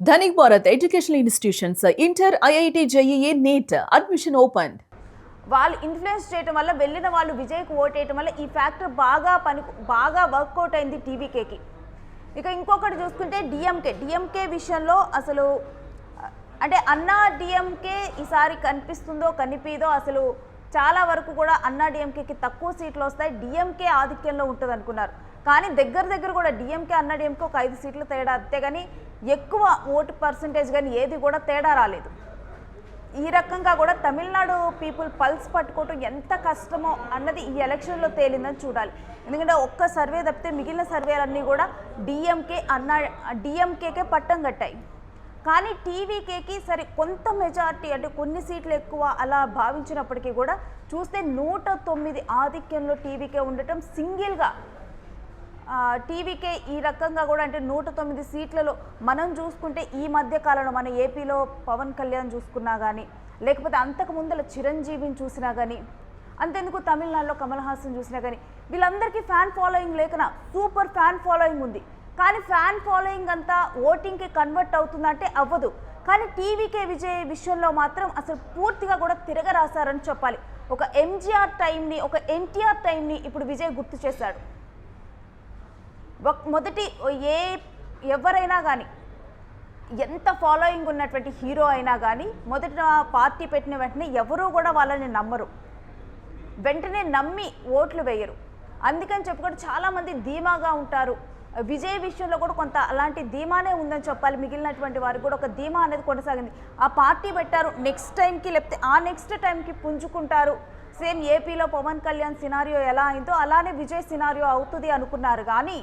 Dhanik Bharat Educational Institutions, Inter, IIT, JEE, NEET, admission opened. వాళ్ళు influence చేయడం వల్ల వెళ్ళిన వాళ్ళు విజయ్కి ఓటేయటం వల్ల ఈ ఫ్యాక్టర్ బాగా వర్కౌట్ అయింది టీవీకేకి. ఇక ఇంకొకటి చూసుకుంటే డిఎంకే విషయంలో అసలు అంటే అన్నా డిఎంకే ఈసారి కనిపిస్తుందో కనిపిదో అసలు చాలా వరకు కూడా అన్నా డిఎంకేకి తక్కువ సీట్లు వస్తాయి, డిఎంకే ఆధిక్యంలో ఉంటుంది అనుకున్నారు. కానీ దగ్గర కూడా డిఎంకే అన్నా డిఎంకే ఒక 5 సీట్లు తేడా, అంతేగాని ఎక్కువ ఓటు పర్సంటేజ్ కానీ ఏది కూడా తేడా రాలేదు. ఈ రకంగా కూడా తమిళనాడు పీపుల్ పల్స్ పట్టుకోవటం ఎంత కష్టమో అన్నది ఈ ఎలక్షన్లో తేలిందని చూడాలి. ఎందుకంటే ఒక్క సర్వే తప్పితే మిగిలిన సర్వేలన్నీ కూడా డిఎంకేకే పట్టం కట్టాయి. కానీ టీవీకేకి సరే కొంత మెజారిటీ అంటే కొన్ని సీట్లు ఎక్కువ అలా భావించినప్పటికీ కూడా చూస్తే 109 ఆధిక్యంలో టీవీకే ఉండటం సింగిల్గా టీవీకే ఈ రకంగా కూడా అంటే 109 సీట్లలో మనం చూసుకుంటే ఈ మధ్య కాలంలో మన ఏపీలో పవన్ కళ్యాణ్ చూసుకున్నా కానీ లేకపోతే అంతకు ముందల చిరంజీవిని చూసినా కానీ అంతెందుకు తమిళనాడులో కమల్ హాసన్ చూసినా కానీ వీళ్ళందరికీ ఫ్యాన్ ఫాలోయింగ్ లేకనా సూపర్ ఫ్యాన్ ఫాలోయింగ్ ఉంది. కానీ ఫ్యాన్ ఫాలోయింగ్ అంతా ఓటింగ్కి కన్వర్ట్ అవుతుందంటే అవ్వదు. కానీ టీవీకే విజయ్ విషయంలో మాత్రం అసలు పూర్తిగా కూడా తిరగరాశారని చెప్పాలి. ఒక ఎంజీఆర్ టైంని ఒక ఎన్టీఆర్ టైంని ఇప్పుడు విజయ్ గుర్తు చేశాడు. మొదటి ఎవరైనా కానీ ఎంత ఫాలోయింగ్ ఉన్నటువంటి హీరో అయినా కానీ మొదట పార్టీ పెట్టిన వెంటనే ఎవరూ కూడా వాళ్ళని నమ్మరు, వెంటనే నమ్మి ఓట్లు వేయరు. అందుకని చెప్పుకుంటే చాలామంది ధీమాగా ఉంటారు. విజయ్ విషయంలో కూడా కొంత అలాంటి ధీమానే ఉందని చెప్పాలి. మిగిలినటువంటి వారికి కూడా ఒక ధీమా అనేది కొనసాగింది. ఆ పార్టీ పెట్టారు, నెక్స్ట్ టైంకి లేకపోతే ఆ నెక్స్ట్ టైంకి పుంజుకుంటారు. సేమ్ ఏపీలో పవన్ కళ్యాణ్ సినారియో ఎలా అయిందో అలానే విజయ్ సినారియో అవుతుంది అనుకున్నారు. కానీ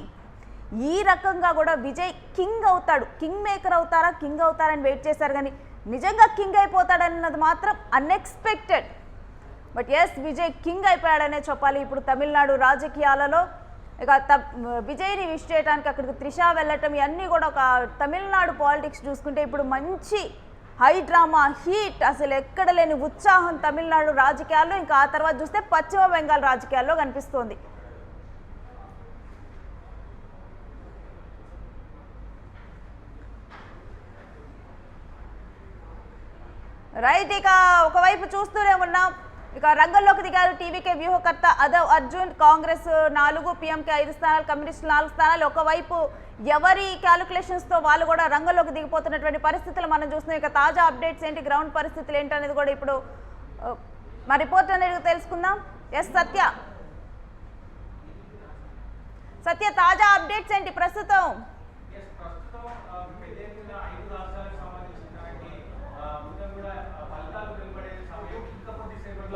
ఈ రకంగా కూడా విజయ్ కింగ్ అవుతాడు, కింగ్ మేకర్ అవుతారా, కింగ్ అవుతారని వెయిట్ చేశారు. కానీ నిజంగా కింగ్ అయిపోతాడన్నది మాత్రం unexpected. But yes, Vijay king అయిపోయాడనే చెప్పాలి. ఇప్పుడు తమిళనాడు రాజకీయాలలో ఇక విజయ్ని విష్ చేయడానికి అక్కడికి త్రిష వెళ్ళటం ఇవన్నీ కూడా ఒక తమిళనాడు పాలిటిక్స్ చూసుకుంటే ఇప్పుడు మంచి హై డ్రామా హీట్, అసలు ఎక్కడ లేని ఉత్సాహం తమిళనాడు రాజకీయాల్లో. ఇంకా ఆ తర్వాత చూస్తే పశ్చిమ బెంగాల్ రాజకీయాల్లో కనిపిస్తోంది. రైట్, ఇక ఒకవైపు చూస్తూనే ఉన్నాం. ఇక రంగంలోకి దిగారు టీవీకే వ్యూహకర్త అదవ్ అర్జున్. కాంగ్రెస్ 4, పీఎంకే 5 స్థానాలు, కమ్యూనిస్టులు 4 స్థానాలు. ఒకవైపు ఎవరి క్యాలిక్యులేషన్స్తో వాళ్ళు కూడా రంగంలోకి దిగిపోతున్నటువంటి పరిస్థితులు మనం చూస్తున్నాం. ఇక తాజా అప్డేట్స్ ఏంటి, గ్రౌండ్ పరిస్థితులు ఏంటనేది కూడా ఇప్పుడు మా రిపోర్ట్ అనేది తెలుసుకుందాం. ఎస్ సత్య, తాజా అప్డేట్స్ ఏంటి ప్రస్తుతం?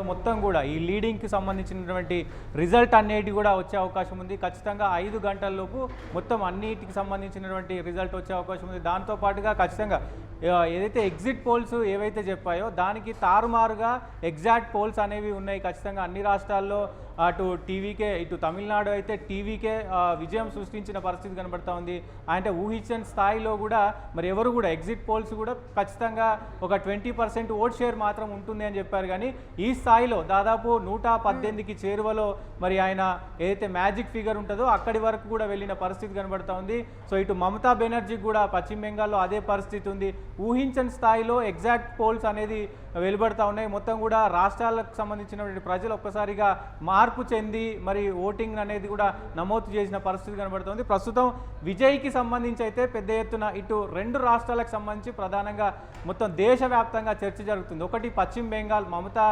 మొత్తం కూడా ఈ లీడింగ్కి సంబంధించినటువంటి రిజల్ట్ అన్నిటి కూడా వచ్చే అవకాశం ఉంది. ఖచ్చితంగా 5 గంటల్లోపు మొత్తం అన్నిటికి సంబంధించినటువంటి రిజల్ట్ వచ్చే అవకాశం ఉంది. దాంతోపాటుగా ఖచ్చితంగా ఏదైతే ఎగ్జిట్ పోల్స్ ఏవైతే చెప్పాయో దానికి తారుమారుగా ఎగ్జాక్ట్ పోల్స్ అనేవి ఉన్నాయి. ఖచ్చితంగా అన్ని రాష్ట్రాల్లో అటు టీవీకే, ఇటు తమిళనాడు అయితే టీవీకే విజయం సృష్టించిన పరిస్థితి కనబడతా ఉంది. అంటే ఊహించని స్థాయిలో కూడా మరి ఎవరు కూడా ఎగ్జిట్ పోల్స్ కూడా ఖచ్చితంగా ఒక 20% ఓట్ షేర్ మాత్రం ఉంటుంది అని చెప్పారు. కానీ ఈ స్థాయిలో దాదాపు 118కి చేరువలో మరి ఆయన ఏదైతే మ్యాజిక్ ఫిగర్ ఉంటుందో అక్కడి వరకు కూడా వెళ్ళిన పరిస్థితి కనబడతా ఉంది. సో ఇటు మమతా బెనర్జీకి కూడా పశ్చిమ బెంగాల్లో అదే పరిస్థితి ఉంది. ఊహించని స్థాయిలో ఎగ్జాక్ట్ పోల్స్ అనేది వెలువడతా ఉన్నాయి. మొత్తం కూడా రాష్ట్రాలకు సంబంధించినటువంటి ప్రజలు ఒక్కసారిగా మార్పు చెంది మరి ఓటింగ్ అనేది కూడా నమోదు చేసిన పరిస్థితి కనబడుతుంది. ప్రస్తుతం విజయ్కి సంబంధించి అయితే పెద్ద ఎత్తున ఇటు 2 రాష్ట్రాలకు సంబంధించి ప్రధానంగా మొత్తం దేశవ్యాప్తంగా చర్చ జరుగుతుంది. ఒకటి పశ్చిమ బెంగాల్ మమతా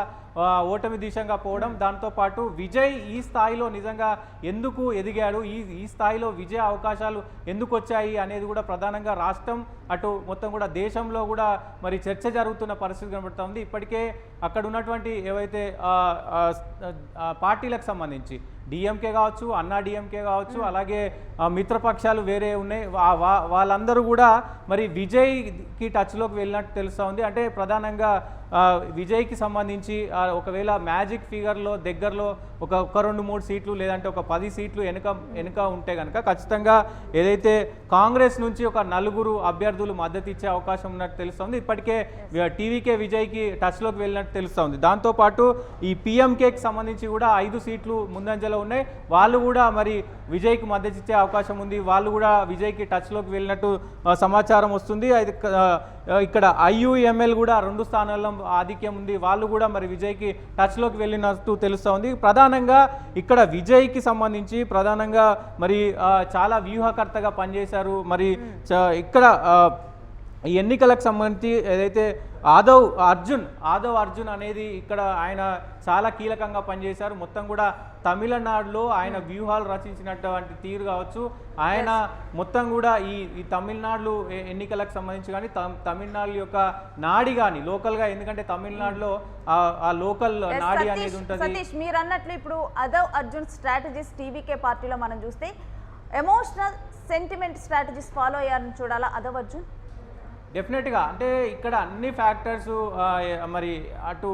ఓటమి దిశగా పోవడం, దాంతోపాటు విజయ్ ఈ స్థాయిలో నిజంగా ఎందుకు ఎదిగాడు, ఈ స్థాయిలో విజయ అవకాశాలు ఎందుకు వచ్చాయి అనేది కూడా ప్రధానంగా రాష్ట్రం అటు మొత్తం కూడా దేశంలో కూడా మరి చర్చ జరుగుతున్న పరిస్థితి కనబడుతూ ఉంది. ఇప్పటికే అక్కడ ఉన్నటువంటి ఏవైతే పార్టీలకు సంబంధించి డిఎంకే కావచ్చు, అన్నా డిఎంకే కావచ్చు, అలాగే మిత్రపక్షాలు వేరే ఉన్నాయి, వాళ్ళందరూ కూడా మరి విజయ్కి టచ్లోకి వెళ్ళినట్టు తెలుస్తూ ఉంది. అంటే ప్రధానంగా విజయ్కి సంబంధించి ఒకవేళ మ్యాజిక్ ఫిగర్లో దగ్గరలో ఒక 2-3 సీట్లు లేదంటే ఒక 10 సీట్లు వెనుక ఉంటే కనుక ఖచ్చితంగా ఏదైతే కాంగ్రెస్ నుంచి ఒక 4 అభ్యర్థులు మద్దతు ఇచ్చే అవకాశం ఉన్నట్టు తెలుస్తుంది. ఇప్పటికే టీవీకే విజయ్కి టచ్లోకి వెళ్ళినట్టు తెలుస్తుంది. దాంతోపాటు ఈ పీఎంకేకి సంబంధించి కూడా 5 సీట్లు ముందంజలో మధ్యలో ఉన్నాయి. వాళ్ళు కూడా మరి విజయ్కి మద్దతు ఇచ్చే అవకాశం ఉంది. వాళ్ళు కూడా విజయ్కి టచ్లోకి వెళ్ళినట్టు సమాచారం వస్తుంది. అయితే ఇక్కడ IUML కూడా 2 స్థానాల్లో ఆధిక్యం ఉంది. వాళ్ళు కూడా మరి విజయ్కి టచ్లోకి వెళ్ళినట్టు తెలుస్తూ ఉంది. ప్రధానంగా ఇక్కడ విజయ్కి సంబంధించి ప్రధానంగా మరి చాలా వ్యూహకర్తగా పనిచేశారు. మరి ఇక్కడ ఈ ఎన్నికలకు సంబంధించి ఏదైతే ఆదవ్ అర్జున్ అనేది ఇక్కడ ఆయన చాలా కీలకంగా పనిచేశారు. మొత్తం కూడా తమిళనాడులో ఆయన వ్యూహాలు రచించినటువంటి తీరు కావచ్చు, ఆయన మొత్తం కూడా ఈ తమిళనాడు ఎన్నికలకు సంబంధించి కానీ తమిళనాడు యొక్క నాడి కానీ లోకల్గా, ఎందుకంటే తమిళనాడులో ఆ లోకల్ నాడి అనేది ఉంటుంది. సతీష్, మీరు అన్నట్లు ఇప్పుడు ఆదవ్ అర్జున్ స్ట్రాటజీస్ టీవీకే పార్టీలో మనం చూస్తే ఎమోషనల్ సెంటిమెంట్ స్ట్రాటజీస్ ఫాలో అయ్యారని చూడాలా ఆదవ్ అర్జున్? డెఫినెట్గా, అంటే ఇక్కడ అన్ని ఫ్యాక్టర్స్ మరి అటు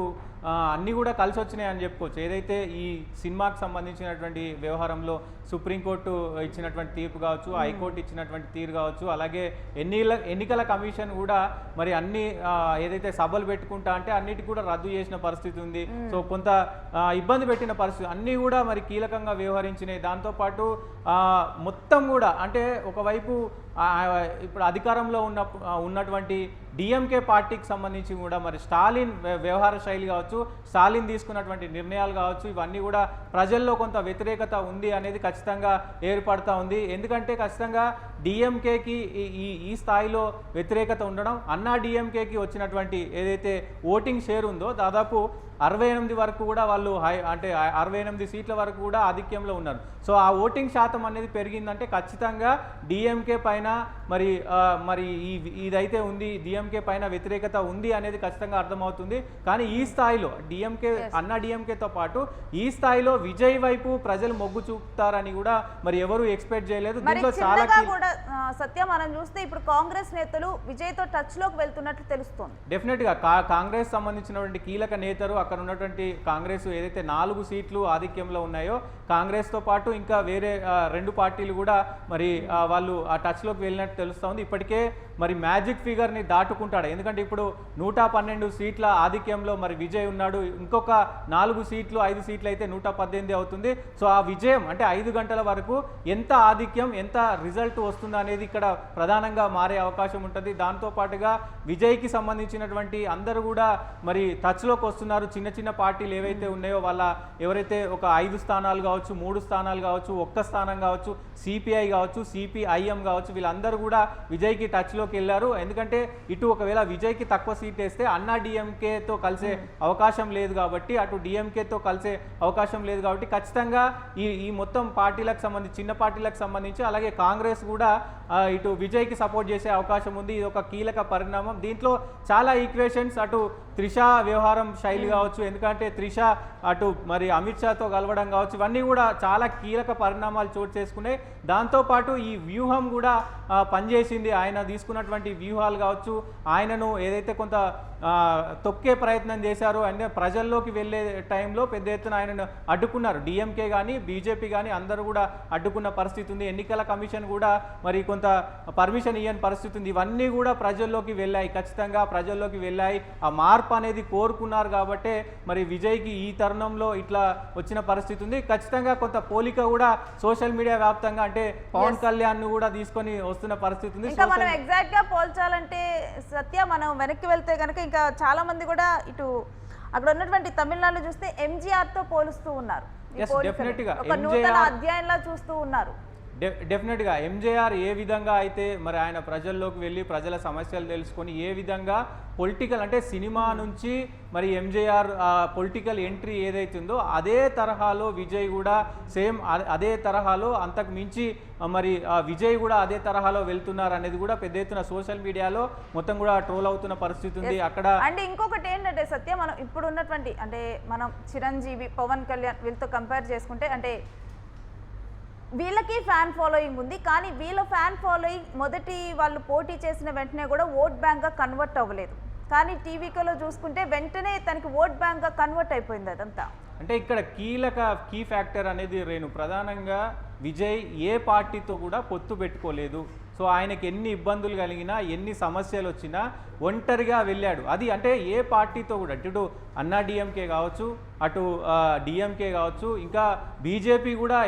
అన్నీ కూడా కలిసి వచ్చినాయి అని చెప్పుకోవచ్చు. ఏదైతే ఈ సినిమాకి సంబంధించినటువంటి వ్యవహారంలో సుప్రీంకోర్టు ఇచ్చినటువంటి తీర్పు కావచ్చు, హైకోర్టు ఇచ్చినటువంటి తీరు కావచ్చు, అలాగే ఎన్నికల కమిషన్ కూడా మరి అన్ని ఏదైతే సభలు పెట్టుకుంటా అంటే అన్నిటికీ కూడా రద్దు చేసిన పరిస్థితి ఉంది. సో కొంత ఇబ్బంది పెట్టిన పరిస్థితి అన్నీ కూడా మరి కీలకంగా వ్యవహరించినాయి. దాంతోపాటు మొత్తం కూడా అంటే ఒకవైపు ఇప్పుడు అధికారంలో ఉన్నటువంటి డిఎంకే పార్టీకి సంబంధించి కూడా మరి స్టాలిన్ వ్యవహార శైలి కావచ్చు, స్టాలిన్ తీసుకున్నటువంటి నిర్ణయాలు కావచ్చు, ఇవన్నీ కూడా ప్రజల్లో కొంత వ్యతిరేకత ఉంది అనేది ఖచ్చితంగా ఏర్పడుతూ ఉంది. ఎందుకంటే ఖచ్చితంగా డిఎంకేకి ఈ స్థాయిలో వ్యతిరేకత ఉండడం, అన్నా డిఎంకేకి వచ్చినటువంటి ఏదైతే ఓటింగ్ షేర్ ఉందో దాదాపు 68 వరకు కూడా వాళ్ళు అంటే 68 సీట్ల వరకు కూడా ఆధిక్యంలో ఉన్నారు. సో ఆ ఓటింగ్ శాతం అనేది పెరిగిందంటే ఖచ్చితంగా డిఎంకే పైన మరి ఇదైతే ఉంది, డిఎంకే పైన వ్యతిరేకత ఉంది అనేది ఖచ్చితంగా అర్థమవుతుంది. కానీ ఈ స్థాయిలో అన్నా డిఎంకేతో పాటు ఈ స్థాయిలో విజయ్ వైపు ప్రజలు మొగ్గు చూపుతారని కూడా మరి ఎవరు ఎక్స్పెక్ట్ చేయలేదు. దీంట్లో చాలా సత్య మనం చూస్తే ఇప్పుడు కాంగ్రెస్ నేతలు విజయ్ తో టచ్ లోకి వెళ్తున్నట్లు తెలుస్తోంది. డెఫినెట్ గా కాంగ్రెస్ సంబంధించినటువంటి కీలక నేతలు అక్కడ ఉన్నటువంటి కాంగ్రెస్ ఏదైతే 4 సీట్లు ఆధిక్యంలో ఉన్నాయో కాంగ్రెస్ తో పాటు ఇంకా వేరే 2 పార్టీలు కూడా మరి వాళ్ళు ఆ టచ్ లోకి వెళ్ళినట్టు తెలుస్తోంది. ఇప్పటికే మరి మ్యాజిక్ ఫిగర్ ని దాటుకుంటాడు. ఎందుకంటే ఇప్పుడు 112 సీట్ల ఆధిక్యంలో మరి విజయ్ ఉన్నాడు. ఇంకొక 4 సీట్లు 5 సీట్లు అయితే 118 అవుతుంది. సో ఆ విజయం అంటే 5 గంటల వరకు ఎంత ఆధిక్యం, ఎంత రిజల్ట్ వస్తుందో అనేది ఇక్కడ ప్రధానంగా మారే అవకాశం ఉంటుంది. దాంతో పాటుగా విజయ్కి సంబంధించినటువంటి అందరూ కూడా మరి టచ్లోకి వస్తున్నారు. చిన్న చిన్న పార్టీలు ఏవైతే ఉన్నాయో వాళ్ళ ఎవరైతే ఒక 5 స్థానాలు కావచ్చు, 3 స్థానాలు కావచ్చు, 1 స్థానం కావచ్చు, సిపిఐ కావచ్చు, సిపిఐఎం కావచ్చు, వీళ్ళందరూ కూడా విజయ్కి టచ్లోకి వెళ్ళారు. ఎందుకంటే ఇటు ఒకవేళ విజయ్కి తక్కువ సీట్ వేస్తే అన్నా డిఎంకేతో కలిసే అవకాశం లేదు కాబట్టి, అటు డిఎంకేతో కలిసే అవకాశం లేదు కాబట్టి ఖచ్చితంగా ఈ మొత్తం పార్టీలకు సంబంధించి చిన్న పార్టీలకు సంబంధించి అలాగే కాంగ్రెస్ కూడా ఇటు విజయ్కి సపోర్ట్ చేసే అవకాశం ఉంది. ఇది ఒక కీలక పరిణామం. దీంట్లో చాలా ఈక్వేషన్స్, అటు త్రిష వ్యవహారం శైలి కావచ్చు, ఎందుకంటే త్రిష అటు మరి అమిత్ షాతో కలవడం కావచ్చు, ఇవన్నీ కూడా చాలా కీలక పరిణామాలు చోటు చేసుకున్నాయి. దాంతోపాటు ఈ వ్యూహం కూడా పనిచేసింది. ఆయన తీసుకున్నటువంటి వ్యూహాలు కావచ్చు, ఆయనను ఏదైతే కొంత తొక్కే ప్రయత్నం చేశారో అంటే ప్రజల్లోకి వెళ్ళే టైంలో పెద్ద ఎత్తున ఆయనను అడ్డుకున్నారు. డిఎంకే కానీ బీజేపీ కానీ అందరూ కూడా అడ్డుకున్న పరిస్థితి ఉంది. ఎన్నికల కమిషన్ కూడా మరి కొంత పర్మిషన్ ఇవ్వని పరిస్థితి ఉంది. ఇవన్నీ కూడా ప్రజల్లోకి వెళ్ళాయి, ఖచ్చితంగా ప్రజల్లోకి వెళ్ళాయి. ఆ మార్పు అనేది కోరుకున్నారు కాబట్టే మరి విజయ్కి ఈ తరుణంలో ఇట్లా వచ్చిన పరిస్థితి ఉంది. ఖచ్చితంగా కొంత పోలిక కూడా సోషల్ మీడియా వ్యాప్తంగా అంటే పవన్ కళ్యాణ్ ను కూడా తీసుకొని వస్తున్న పరిస్థితి ఉంది. ఇంకా మనం ఎగ్జాక్ట్ గా పోల్చాలంటే సత్య మనం వెనక్కి వెళ్తే కనుక ఇంకా చాలా మంది కూడా ఇటు అక్కడ ఉన్నటువంటి తమిళనాడులో చూస్తే ఎంజీఆర్ తో పోలుస్తూ ఉన్నారు. ఒక నూతన అధ్యాయంలా చూస్తూ ఉన్నారు. డెఫినెట్గా ఎంజేఆర్ ఏ విధంగా అయితే మరి ఆయన ప్రజల్లోకి వెళ్ళి ప్రజల సమస్యలు తెలుసుకొని ఏ విధంగా పొలిటికల్ అంటే సినిమా నుంచి మరి ఎంజేఆర్ పొలిటికల్ ఎంట్రీ ఏదైతుందో అదే తరహాలో విజయ్ కూడా సేమ్ అదే తరహాలో అంతకు మించి మరి విజయ్ కూడా అదే తరహాలో వెళ్తున్నారు అనేది కూడా పెద్ద ఎత్తున సోషల్ మీడియాలో మొత్తం కూడా ట్రోల్ అవుతున్న పరిస్థితి ఉంది. అక్కడ అండ్ ఇంకొకటి ఏంటంటే సత్య, మనం ఇప్పుడు ఉన్నటువంటి అంటే మనం చిరంజీవి, పవన్ కళ్యాణ్ వీళ్ళతో కంపేర్ చేసుకుంటే అంటే వీళ్ళకి ఫ్యాన్ ఫాలోయింగ్ ఉంది. కానీ వీళ్ళ ఫ్యాన్ ఫాలోయింగ్ మొదటి వాళ్ళు పోటీ చేసిన వెంటనే కూడా ఓట్ బ్యాంక్గా కన్వర్ట్ అవ్వలేదు. కానీ టీవీలో చూసుకుంటే వెంటనే తనకి ఓట్ బ్యాంక్గా కన్వర్ట్ అయిపోయింది అదంతా. అంటే ఇక్కడ కీ ఫ్యాక్టర్ అనేది రేణు ప్రధానంగా విజయ్ ఏ పార్టీతో కూడా పొత్తు పెట్టుకోలేదు. సో ఆయనకి ఎన్ని ఇబ్బందులు కలిగినా ఎన్ని సమస్యలు వచ్చినా ఒంటరిగా వెళ్ళాడు. అది అంటే ఏ పార్టీతో కూడా ఇటు అన్నా డిఎంకే కావచ్చు, అటు డిఎంకే కావచ్చు, ఇంకా బీజేపీ కూడా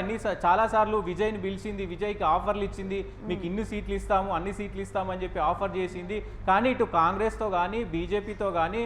చాలాసార్లు విజయ్ని పిలిచింది, విజయ్కి ఆఫర్లు ఇచ్చింది, మీకు ఇన్ని సీట్లు ఇస్తాము అన్ని సీట్లు ఇస్తాము అని చెప్పి ఆఫర్ చేసింది. కానీ ఇటు కాంగ్రెస్తో కానీ బీజేపీతో కానీ